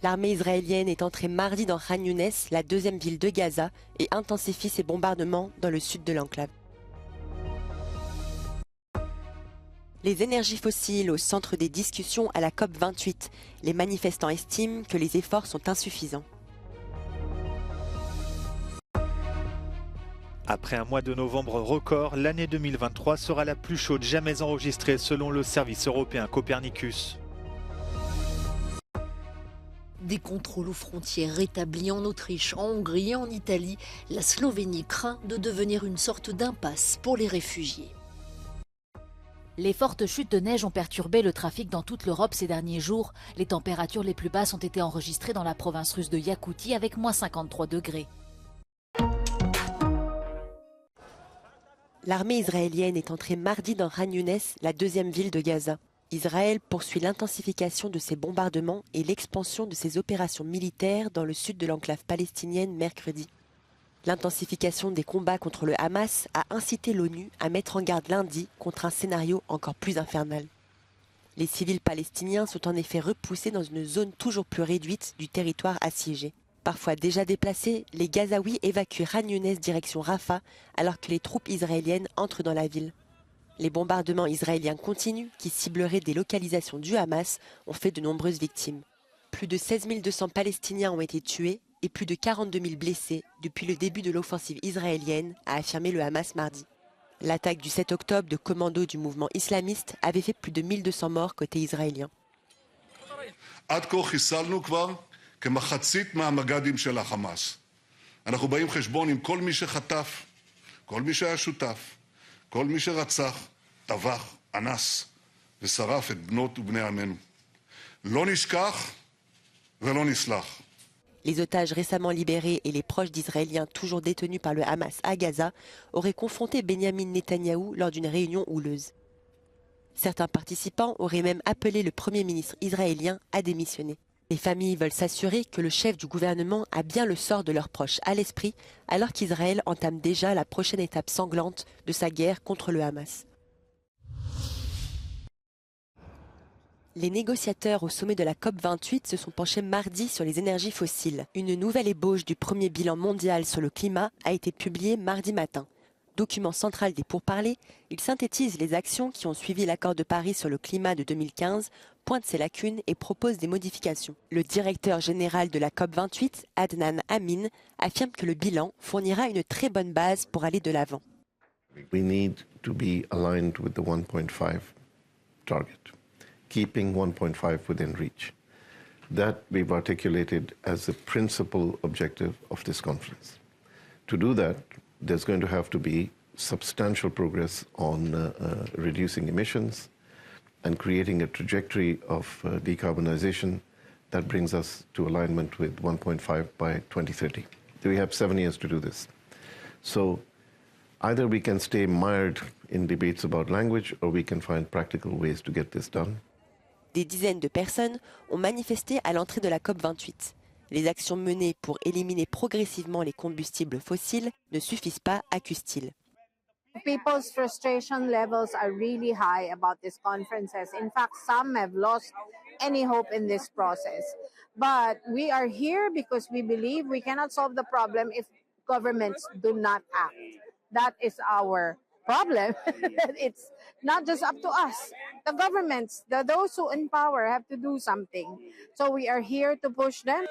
L'armée israélienne est entrée mardi dans Khan Younes, la deuxième ville de Gaza, et intensifie ses bombardements dans le sud de l'enclave. Les énergies fossiles au centre des discussions à la COP28. Les manifestants estiment que les efforts sont insuffisants. Après un mois de novembre record, l'année 2023 sera la plus chaude jamais enregistrée selon le service européen Copernicus. Des contrôles aux frontières rétablis en Autriche, en Hongrie et en Italie, la Slovénie craint de devenir une sorte d'impasse pour les réfugiés. Les fortes chutes de neige ont perturbé le trafic dans toute l'Europe ces derniers jours. Les températures les plus basses ont été enregistrées dans la province russe de Yakoutie avec moins 53 degrés. L'armée israélienne est entrée mardi dans Khan Younes, la deuxième ville de Gaza. Israël poursuit l'intensification de ses bombardements et l'expansion de ses opérations militaires dans le sud de l'enclave palestinienne mercredi. L'intensification des combats contre le Hamas a incité l'ONU à mettre en garde lundi contre un scénario encore plus infernal. Les civils palestiniens sont en effet repoussés dans une zone toujours plus réduite du territoire assiégé. Parfois déjà déplacés, les Gazaouis évacuent Khan Younes direction Rafah alors que les troupes israéliennes entrent dans la ville. Les bombardements israéliens continus, qui cibleraient des localisations du Hamas, ont fait de nombreuses victimes. Plus de 16 200 Palestiniens ont été tués et plus de 42 000 blessés depuis le début de l'offensive israélienne, a affirmé le Hamas mardi. L'attaque du 7 octobre de commandos du mouvement islamiste avait fait plus de 1200 morts côté israélien. כמחצית מהמג"דים של החמאס. אנחנו באים חשבון עם כל מי שחטף, כל מי שהיה שותף, כל מי שרצח, טבח, אנס ושרף את בנות ובני עמנו. לא נשכח ולא נסלח. Les otages récemment libérés et les proches d'Israéliens toujours détenus par le Hamas à Gaza auraient confronté Benyamin Netanyahou lors d'une réunion houleuse. Certains participants auraient même appelé le Premier ministre israélien à démissionner. Les familles veulent s'assurer que le chef du gouvernement a bien le sort de leurs proches à l'esprit, alors qu'Israël entame déjà la prochaine étape sanglante de sa guerre contre le Hamas. Les négociateurs au sommet de la COP28 se sont penchés mardi sur les énergies fossiles. Une nouvelle ébauche du premier bilan mondial sur le climat a été publiée mardi matin. Document central des pourparlers, il synthétise les actions qui ont suivi l'accord de Paris sur le climat de 2015, pointe ses lacunes et propose des modifications. Le directeur général de la COP28, Adnan Amin, affirme que le bilan fournira une très bonne base pour aller de l'avant. We need to be aligned with the 1.5 target, keeping 1.5 within reach. That we've articulated as the principal objective of this conference. To do that, there's going to have to be substantial progress on reducing emissions and creating a trajectory of decarbonization that brings us to alignment with 1.5 by 2030. We have 7 years to do this. So either we can stay mired in debates about language or we can find practical ways to get this done. Des dizaines de personnes ont manifesté à l'entrée de la COP28. Les actions menées pour éliminer progressivement les combustibles fossiles ne suffisent pas, accuse-t-il. People's frustration levels are really high about these conferences. In fact, some have lost any hope in this process. But we are here because we believe we cannot solve the problem if governments do not act. That is our problem. It's not just up to us. The governments, those who in power have to do something. So we are here to push them.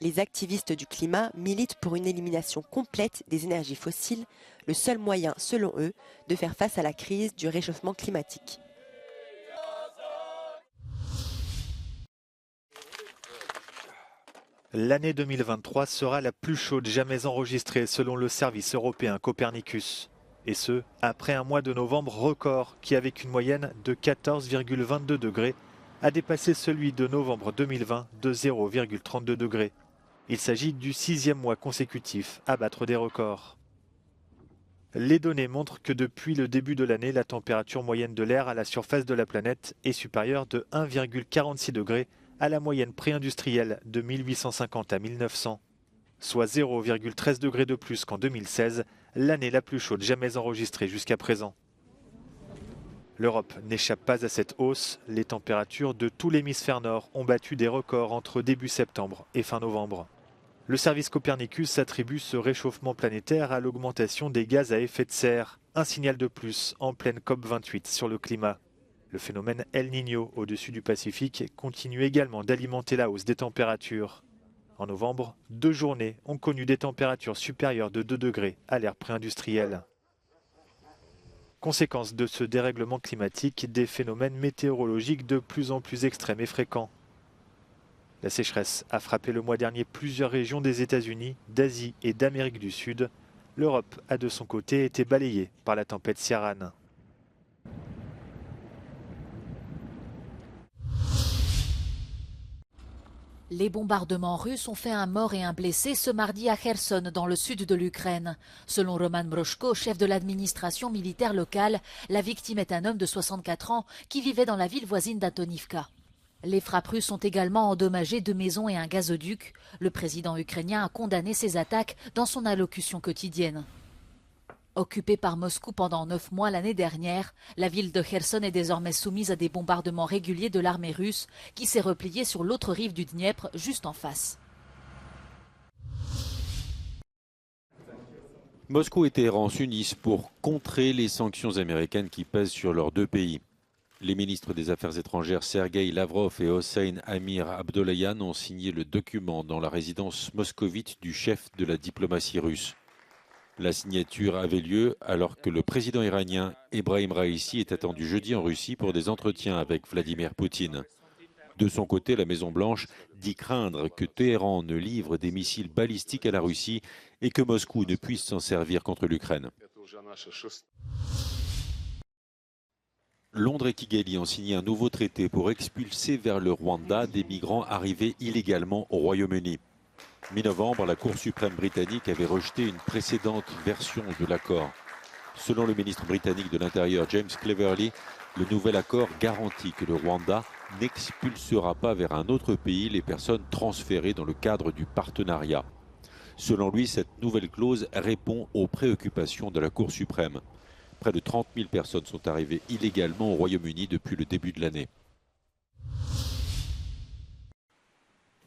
Les activistes du climat militent pour une élimination complète des énergies fossiles, le seul moyen, selon eux, de faire face à la crise du réchauffement climatique. L'année 2023 sera la plus chaude jamais enregistrée selon le service européen Copernicus. Et ce, après un mois de novembre record qui, avec une moyenne de 14,22 degrés, a dépassé celui de novembre 2020 de 0,32 degrés. Il s'agit du 6e mois consécutif à battre des records. Les données montrent que depuis le début de l'année, la température moyenne de l'air à la surface de la planète est supérieure de 1,46 degrés à la moyenne pré-industrielle de 1850 à 1900, soit 0,13 degrés de plus qu'en 2016, l'année la plus chaude jamais enregistrée jusqu'à présent. L'Europe n'échappe pas à cette hausse. Les températures de tout l'hémisphère nord ont battu des records entre début septembre et fin novembre. Le service Copernicus attribue ce réchauffement planétaire à l'augmentation des gaz à effet de serre, un signal de plus en pleine COP28 sur le climat. Le phénomène El Niño au-dessus du Pacifique continue également d'alimenter la hausse des températures. En novembre, 2 journées ont connu des températures supérieures de 2 degrés à l'ère pré-industrielle. Conséquence de ce dérèglement climatique, des phénomènes météorologiques de plus en plus extrêmes et fréquents. La sécheresse a frappé le mois dernier plusieurs régions des États-Unis, d'Asie et d'Amérique du Sud. L'Europe a de son côté été balayée par la tempête Ciarán. Les bombardements russes ont fait un mort et un blessé ce mardi à Kherson, dans le sud de l'Ukraine. Selon Roman Brochko, chef de l'administration militaire locale, la victime est un homme de 64 ans qui vivait dans la ville voisine d'Antonivka. Les frappes russes ont également endommagé 2 maisons et un gazoduc. Le président ukrainien a condamné ces attaques dans son allocution quotidienne. Occupée par Moscou pendant 9 mois l'année dernière, la ville de Kherson est désormais soumise à des bombardements réguliers de l'armée russe qui s'est repliée sur l'autre rive du Dniepr, juste en face. Moscou et Téhéran s'unissent pour contrer les sanctions américaines qui pèsent sur leurs 2 pays. Les ministres des Affaires étrangères Sergueï Lavrov et Hossein Amir Abdollahian ont signé le document dans la résidence moscovite du chef de la diplomatie russe. La signature avait lieu alors que le président iranien Ebrahim Raïssi est attendu jeudi en Russie pour des entretiens avec Vladimir Poutine. De son côté, la Maison-Blanche dit craindre que Téhéran ne livre des missiles balistiques à la Russie et que Moscou ne puisse s'en servir contre l'Ukraine. Londres et Kigali ont signé un nouveau traité pour expulser vers le Rwanda des migrants arrivés illégalement au Royaume-Uni. Mi-novembre, la Cour suprême britannique avait rejeté une précédente version de l'accord. Selon le ministre britannique de l'Intérieur James Cleverly, le nouvel accord garantit que le Rwanda n'expulsera pas vers un autre pays les personnes transférées dans le cadre du partenariat. Selon lui, cette nouvelle clause répond aux préoccupations de la Cour suprême. Près de 30 000 personnes sont arrivées illégalement au Royaume-Uni depuis le début de l'année.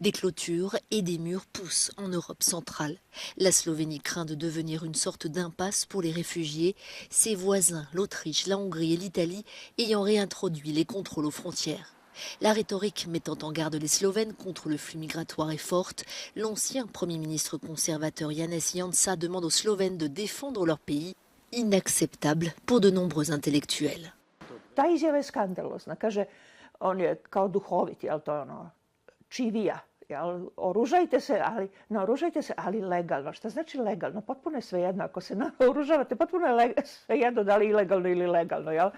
Des clôtures et des murs poussent en Europe centrale. La Slovénie craint de devenir une sorte d'impasse pour les réfugiés, ses voisins, l'Autriche, la Hongrie et l'Italie, ayant réintroduit les contrôles aux frontières. La rhétorique mettant en garde les Slovènes contre le flux migratoire est forte. L'ancien Premier ministre conservateur Janez Janša demande aux Slovènes de défendre leur pays, inacceptable pour de nombreux intellectuels. Ta izjava je skandalozna. Kaže, on je kao duhovit, jel to ono, čivija. Naoružajte se, ali legalno. Šta znači legalno? Potpuno je svejedno. Ako se naoružavate, potpuno je svejedno da li ilegalno ili legalno. Jel?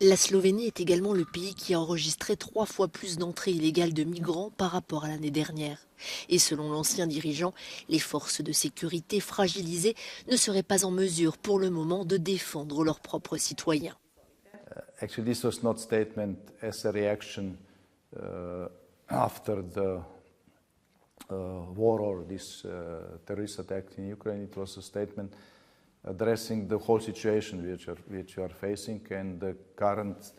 La Slovénie est également le pays qui a enregistré 3 fois plus d'entrées illégales de migrants par rapport à l'année dernière. Et selon l'ancien dirigeant, les forces de sécurité fragilisées ne seraient pas en mesure pour le moment de défendre leurs propres citoyens. Actually, this was not statement as a reaction after the war or this terrorist attack in Ukraine. It was a statement addressing the whole situation which we are facing and the current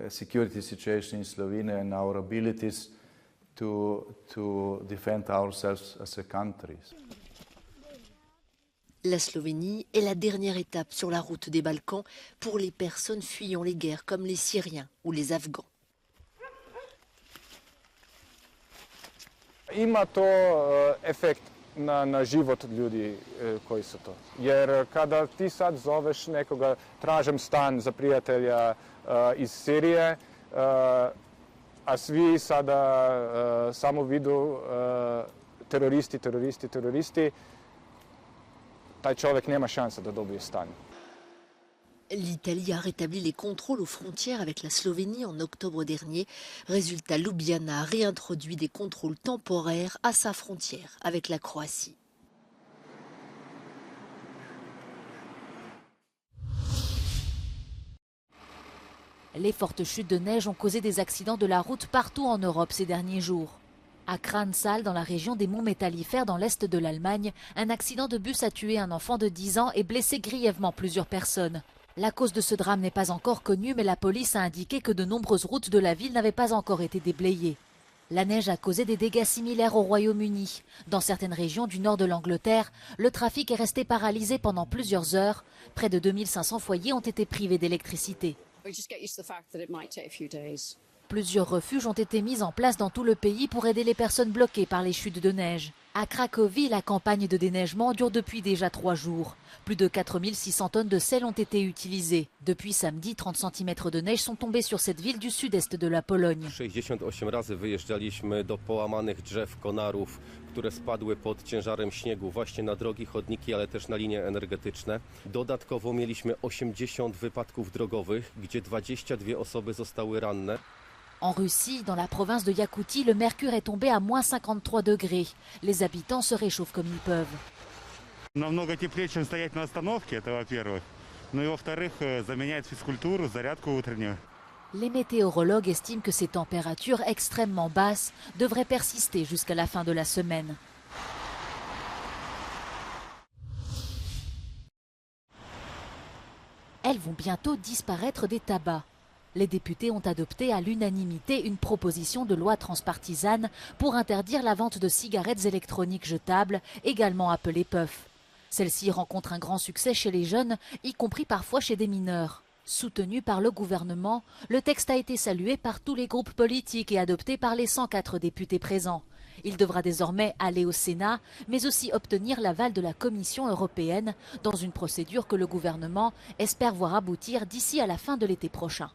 security situation in Slovenia and our abilities to defend ourselves as a country. La Slovénie est la dernière étape sur la route des Balkans pour les personnes fuyant les guerres comme les Syriens ou les Afghans. Ima to efekt na život ljudi koji su to. Jer kada ti sad zoveš nekoga, tražim stan za prijatelja iz Sirije, a svi sada samo vidu teroristi, taj čovjek nema šanse da dobije stan. L'Italie a rétabli les contrôles aux frontières avec la Slovénie en octobre dernier. Résultat, Ljubljana a réintroduit des contrôles temporaires à sa frontière avec la Croatie. Les fortes chutes de neige ont causé des accidents de la route partout en Europe ces derniers jours. À Kranzal, dans la région des monts métallifères dans l'est de l'Allemagne, un accident de bus a tué un enfant de 10 ans et blessé grièvement plusieurs personnes. La cause de ce drame n'est pas encore connue, mais la police a indiqué que de nombreuses routes de la ville n'avaient pas encore été déblayées. La neige a causé des dégâts similaires au Royaume-Uni. Dans certaines régions du nord de l'Angleterre, le trafic est resté paralysé pendant plusieurs heures. Près de 2500 foyers ont été privés d'électricité. Plusieurs refuges ont été mis en place dans tout le pays pour aider les personnes bloquées par les chutes de neige. À Cracovie, la campagne de déneigement dure depuis déjà 3 jours. Plus de 4600 tonnes de sel ont été utilisées. Depuis samedi, 30 cm de neige sont tombés sur cette ville du sud-est de la Pologne. 68 razy wyjeżdżaliśmy do połamanych drzew, konarów, które spadły pod ciężarem śniegu właśnie na drogi, chodniki, ale też na linie energetyczne. Dodatkowo mieliśmy 80 wypadków drogowych, gdzie 22 osoby zostały ranne. En Russie, dans la province de Yakoutie, le mercure est tombé à moins 53 degrés. Les habitants se réchauffent comme ils peuvent. Намного теплее, чем стоять на остановке, это во-первых. Ну и во-вторых, заменяет физкультуру, зарядку утреннюю. Les météorologues estiment que ces températures extrêmement basses devraient persister jusqu'à la fin de la semaine. Elles vont bientôt disparaître des tabacs. Les députés ont adopté à l'unanimité une proposition de loi transpartisane pour interdire la vente de cigarettes électroniques jetables, également appelées puffs. Celle-ci rencontre un grand succès chez les jeunes, y compris parfois chez des mineurs. Soutenu par le gouvernement, le texte a été salué par tous les groupes politiques et adopté par les 104 députés présents. Il devra désormais aller au Sénat, mais aussi obtenir l'aval de la Commission européenne dans une procédure que le gouvernement espère voir aboutir d'ici à la fin de l'été prochain.